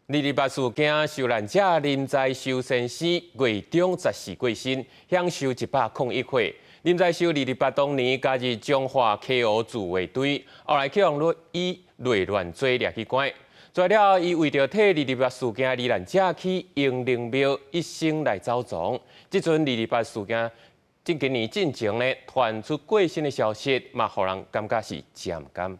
228事件受难者林在修先生月中14过身，享受101岁。林在修228当年加入中华 KO 自卫队，后来去用以内乱罪掠去关。做了，伊为着替228事件罹难者去英灵庙一生来走藏。即阵228事件今年进前呢传出过身的消息，嘛，互人感觉是渐感。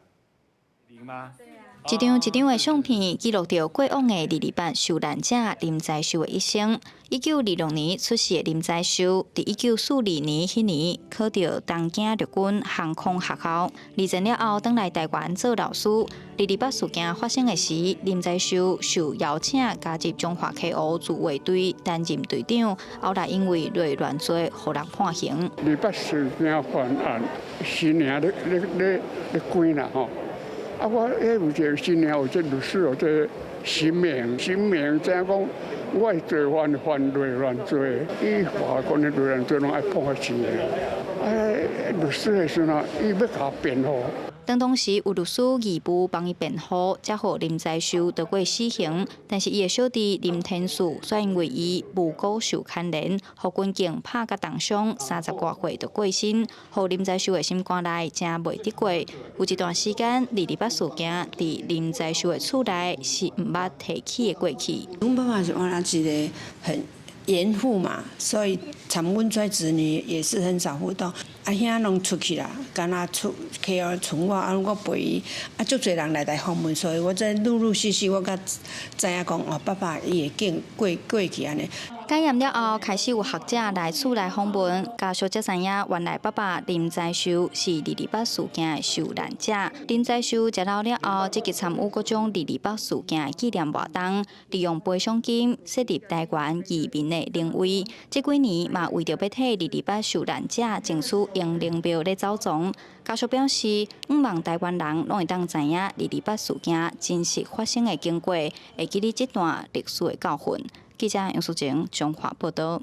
一张的相片记录着过往的228受难者林在修的一生。1926年出世的林在修，伫1942年迄年考到东京陆军航空学校，二战了后返来台湾做老师。228事件发生的时，林在修受邀请加入中华 KO 自卫队担任队长，后来因为内乱罪，互人判刑。228事件犯案，新年咧关啦吼。啊，我有一个新年有这律师有这新名，怎样讲？我的罪犯内乱罪，依法官的内乱罪拢爱判死的。律师的时候，伊要甲辩护。当时有律师义务帮伊辩护，才互林在修得过死刑。但是伊的小弟林天树却因为伊无辜受牵连，互军警拍甲重伤，30多岁就过身，互林在修的心肝内真袂得过。有一段时间，228事件伫林在修的厝内是毋捌提起的过去。阮爸爸是我那一个很严父嘛，所以参阮做子女也是很少互动。阿兄拢出去啦，干那出去剩我，我陪伊。足侪人来访问，所以我在陆续，我甲知影讲哦，爸爸伊会经过去安尼。检验了后，开始有学者来厝内访问，家属才知影，原来爸爸林在修是228事件的受难者。林在修食老了后，积极参与各种228事件的纪念活动，利用赔偿金设立台湾移民的灵位。这几年嘛，为着要替228受难者争取英灵庙咧走藏，家属表示，希望台湾人拢会当知影228事件真实发生的经过，会记哩这段历史的教训。记者杨淑晴，中华报道。